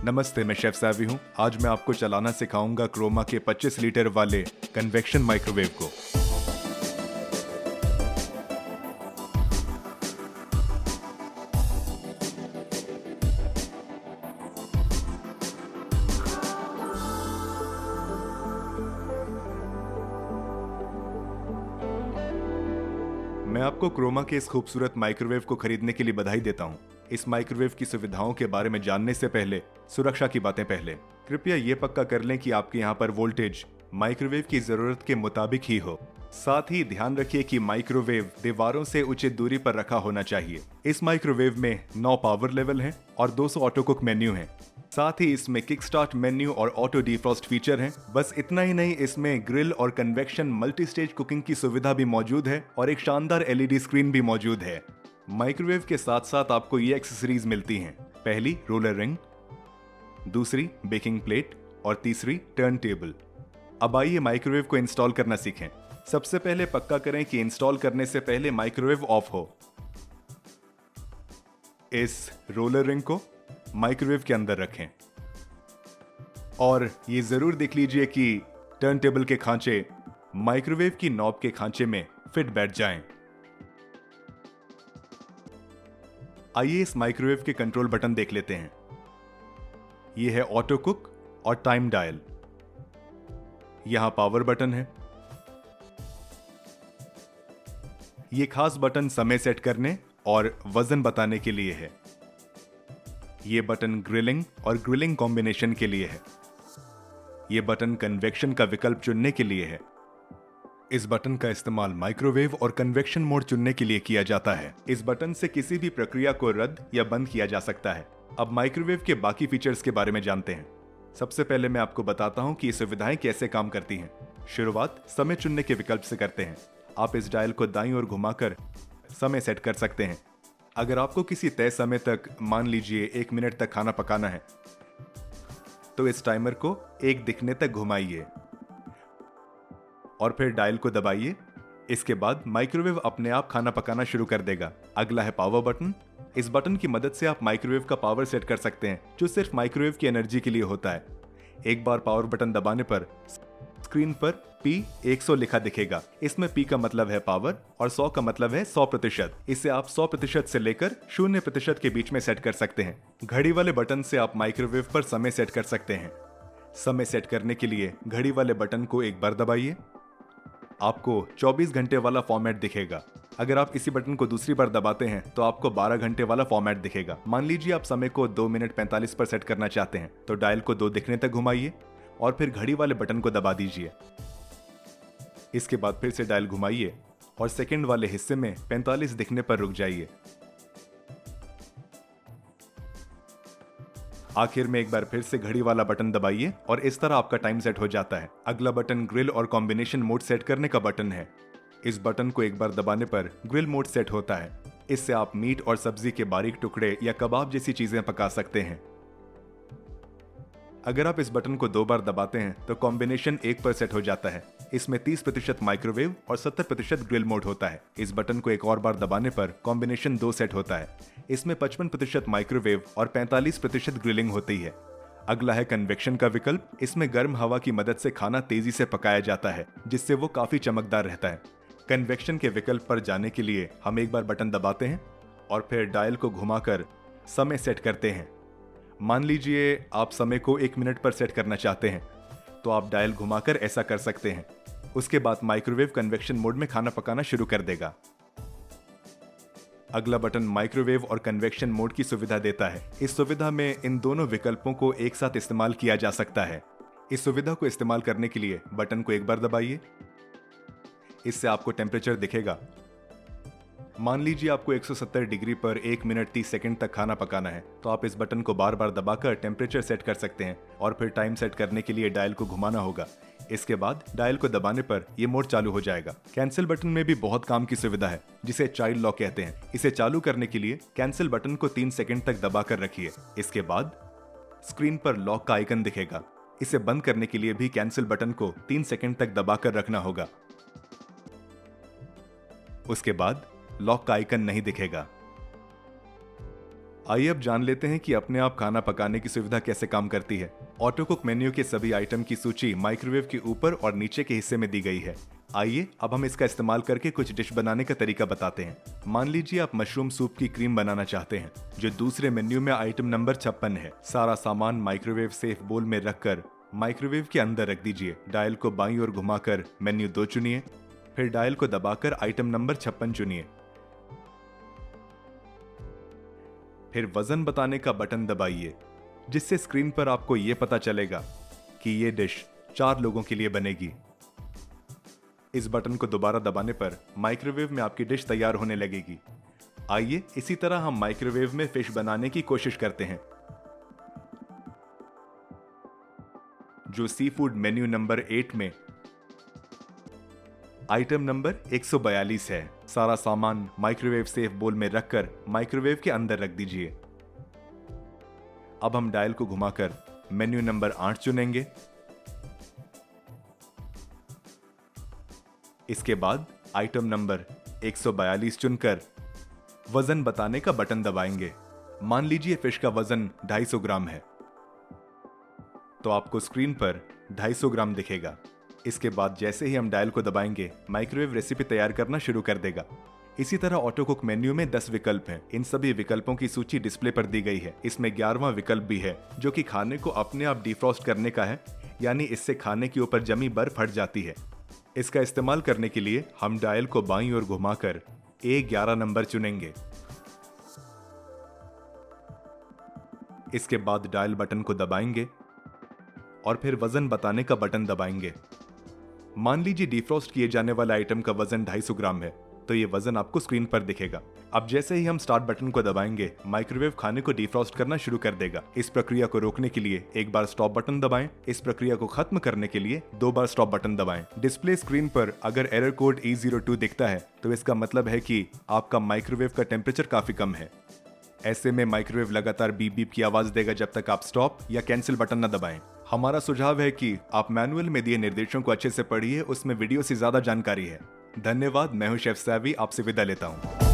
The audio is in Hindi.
नमस्ते, मैं शेफ सावी हूँ। आज मैं आपको चलाना सिखाऊंगा क्रोमा के 25 लीटर वाले कन्वेक्शन माइक्रोवेव को। मैं आपको क्रोमा के इस खूबसूरत माइक्रोवेव को खरीदने के लिए बधाई देता हूँ। इस माइक्रोवेव की सुविधाओं के बारे में जानने से पहले सुरक्षा की बातें पहले। कृपया ये पक्का कर लें कि आपके यहाँ पर वोल्टेज माइक्रोवेव की जरूरत के मुताबिक ही हो। साथ ही ध्यान रखिए कि माइक्रोवेव दीवारों से उचित दूरी पर रखा होना चाहिए। इस माइक्रोवेव में 9 पावर लेवल हैं और 200 ऑटो कुक मेन्यू हैं। साथ ही इसमें किक स्टार्ट मेन्यू और ऑटो डिफ्रॉस्ट फीचर हैं। बस इतना ही नहीं, इसमें ग्रिल और कन्वेक्शन मल्टी स्टेज कुकिंग की सुविधा भी मौजूद है और एक शानदार एलईडी स्क्रीन भी मौजूद है। माइक्रोवेव के साथ साथ आपको ये एक्सेसरीज मिलती हैं। पहली रोलर रिंग, दूसरी बेकिंग प्लेट और तीसरी टर्न टेबल। अब आइए माइक्रोवेव को इंस्टॉल करना सीखें। सबसे पहले पक्का करें कि इंस्टॉल करने से पहले माइक्रोवेव ऑफ हो। इस रोलर रिंग को माइक्रोवेव के अंदर रखें और ये जरूर देख लीजिए कि टर्न टेबल के खांचे माइक्रोवेव की नॉब के खांचे में फिट बैठ जाएं। आइए इस माइक्रोवेव के कंट्रोल बटन देख लेते हैं। यह है ऑटो कुक और टाइम डायल। यहां पावर बटन है। यह खास बटन समय सेट करने और वजन बताने के लिए है। यह बटन ग्रिलिंग और ग्रिलिंग कॉम्बिनेशन के लिए है। यह बटन कन्वेक्शन का विकल्प चुनने के लिए है। इस बटन का इस्तेमाल माइक्रोवेव और कन्वेक्शन मोड चुनने के लिए किया जाता है। इस बटन से किसी भी प्रक्रिया को रद्द या बंद किया जा सकता है। अब माइक्रोवेव के बाकी फीचर्स के बारे में जानते हैं। सबसे पहले मैं आपको बताता हूं कि ये सुविधाएं कैसे काम करती हैं। शुरुआत समय चुनने के विकल्प से करते हैं। आप इस डायल को दाईं ओर घुमाकर समय सेट कर सकते हैं। अगर आपको किसी तय समय तक, मान लीजिए 1 मिनट तक खाना पकाना है, तो इस टाइमर को 1 दिखने तक घुमाइए और फिर डायल को दबाइए। इसके बाद माइक्रोवेव अपने आप खाना पकाना शुरू कर देगा। अगला है पावर बटन। इस बटन की मदद से आप माइक्रोवेव का पावर सेट कर सकते हैं, जो सिर्फ माइक्रोवेव की एनर्जी के लिए होता है। एक बार पावर बटन दबाने पर स्क्रीन पर P 100 लिखा दिखेगा। इसमें P का मतलब है पावर और 100 का मतलब है 100%। इसे आप 100% से लेकर 0% के बीच में सेट कर सकते हैं। घड़ी वाले बटन से आप माइक्रोवेव पर समय सेट कर सकते हैं। समय सेट करने के लिए घड़ी वाले बटन को एक बार दबाइए। आपको 24 घंटे वाला फॉर्मेट दिखेगा। अगर आप इसी बटन को दूसरी बार दबाते हैं तो आपको 12 घंटे वाला फॉर्मेट दिखेगा। मान लीजिए आप समय को 2 मिनट 45 पर सेट करना चाहते हैं, तो डायल को 2 दिखने तक घुमाइए और फिर घड़ी वाले बटन को दबा दीजिए। इसके बाद फिर से डायल घुमाइए और सेकंड वाले हिस्से में 45 दिखने पर रुक जाइए। आखिर में एक बार फिर से घड़ी वाला बटन दबाइए और इस तरह आपका टाइम सेट हो जाता है। अगला बटन ग्रिल और कॉम्बिनेशन मोड सेट करने का बटन है। इस बटन को एक बार दबाने पर ग्रिल मोड सेट होता है। इससे आप मीट और सब्जी के बारीक टुकड़े या कबाब जैसी चीजें पका सकते हैं। अगर आप इस बटन को 2 बार दबाते हैं तो कॉम्बिनेशन 1 पर सेट हो जाता है। इसमें 30% माइक्रोवेव और 70% ग्रिल मोड होता है। इस बटन को एक और बार दबाने पर कॉम्बिनेशन 2 सेट होता है। इसमें 55% माइक्रोवेव और 45% ग्रिलिंग होती है। अगला है कन्वेक्शन का विकल्प। इसमें गर्म हवा की मदद से खाना तेजी से पकाया जाता है, जिससे वो काफी चमकदार रहता है। कन्वेक्शन के विकल्प पर जाने के लिए हम एक बार बटन दबाते हैं और फिर डायल को घुमाकर समय सेट करते हैं। मान लीजिए आप समय को 1 मिनट पर सेट करना चाहते हैं, तो आप डायल घुमाकर ऐसा कर सकते हैं। उसके बाद माइक्रोवेव कन्वेक्शन मोड में खाना पकाना शुरू कर देगा। अगला बटन माइक्रोवेव और कन्वेक्शन मोड की सुविधा देता है। इस सुविधा में इन दोनों विकल्पों को एक साथ इस्तेमाल किया जा सकता है। इस सुविधा को इस्तेमाल करने के लिए बटन को एक बार दबाइए। इससे आपको टेम्परेचर दिखेगा। मान लीजिए आपको 170 डिग्री पर 1 मिनट 30 सेकंड तक खाना पकाना है, तो आप इस बटन को बार बार दबाकर टेम्परेचर सेट कर सकते हैं और फिर टाइम सेट करने के लिए डायल को घुमाना होगा। इसके बाद डायल को दबाने पर यह मोड चालू हो जाएगा। कैंसिल बटन में भी बहुत काम की सुविधा है, जिसे चाइल्ड लॉक कहते हैं। इसे चालू करने के लिए कैंसिल बटन को 3 सेकंड तक दबाकर रखिए। इसके बाद स्क्रीन पर लॉक का आइकन दिखेगा। इसे बंद करने के लिए भी कैंसिल बटन को 3 सेकंड तक दबाकर रखना होगा। उसके बाद लॉक का आइकन नहीं दिखेगा। आइए अब जान लेते हैं कि अपने आप खाना पकाने की सुविधा कैसे काम करती है। ऑटो कुक मेन्यू के सभी आइटम की सूची माइक्रोवेव के ऊपर और नीचे के हिस्से में दी गई है। आइए अब हम इसका इस्तेमाल करके कुछ डिश बनाने का तरीका बताते हैं। मान लीजिए आप मशरूम सूप की क्रीम बनाना चाहते हैं, जो दूसरे मेन्यू में आइटम नंबर 56 है। सारा सामान माइक्रोवेव सेफ बोल में रखकर माइक्रोवेव के अंदर रख दीजिए। डायल को बाईं ओर घुमाकर मेन्यू 2 चुनिए, फिर डायल को दबाकर आइटम नंबर 56 चुनिए। फिर वजन बताने का बटन दबाइए, जिससे स्क्रीन पर आपको ये पता चलेगा कि ये डिश 4 लोगों के लिए बनेगी। इस बटन को दोबारा दबाने पर माइक्रोवेव में आपकी डिश तैयार होने लगेगी। आइए इसी तरह हम माइक्रोवेव में फिश बनाने की कोशिश करते हैं, जो सी फूड मेन्यू नंबर 8 में आइटम नंबर 142 है। सारा सामान माइक्रोवेव सेफ बोल में रखकर माइक्रोवेव के अंदर रख दीजिए। अब हम डायल को घुमाकर मेन्यू नंबर 8 चुनेंगे। इसके बाद आइटम नंबर 142 चुनकर वजन बताने का बटन दबाएंगे। मान लीजिए फिश का वजन 250 ग्राम है, तो आपको स्क्रीन पर 250 ग्राम दिखेगा। इसके बाद जैसे ही हम डायल को दबाएंगे, माइक्रोवेव रेसिपी तैयार करना शुरू कर देगा। इसी तरह ऑटो कुक मेन्यू में 10 विकल्प हैं। इन सभी विकल्पों की सूची डिस्प्ले पर दी गई है। इसमें 11वां विकल्प भी है, जो कि खाने को अपने आप डिफ्रॉस्ट करने का है, यानी इससे खाने के ऊपर जमी बर्फ हट जाती है। इसका इस्तेमाल करने के लिए हम डायल को बाईं ओर घुमाकर A11 नंबर चुनेंगे। इसके बाद डायल बटन को दबाएंगे और फिर वजन बताने का बटन दबाएंगे। मान लीजिए डिफ्रॉस्ट किए जाने वाले आइटम का वजन 250 ग्राम है, तो ये वजन आपको स्क्रीन पर दिखेगा। अब जैसे ही हम स्टार्ट बटन को दबाएंगे, माइक्रोवेव खाने को डिफ्रॉस्ट करना शुरू कर देगा। इस प्रक्रिया को रोकने के लिए एक बार स्टॉप बटन दबाएं। इस प्रक्रिया को खत्म करने के लिए 2 बार स्टॉप बटन दबाएं। डिस्प्ले स्क्रीन पर अगर एरर कोड E02 दिखता है, तो इसका मतलब है कि आपका माइक्रोवेव का टेम्परेचर काफी कम है। ऐसे में माइक्रोवेव लगातार बीप बीप की आवाज देगा जब तक आप स्टॉप या कैंसिल बटन न दबाएं। हमारा सुझाव है कि आप मैनुअल में दिए निर्देशों को अच्छे से पढ़िए, उसमें वीडियो से ज्यादा जानकारी है। धन्यवाद। मैं हूं शेफ सैवी, आपसे विदा लेता हूं।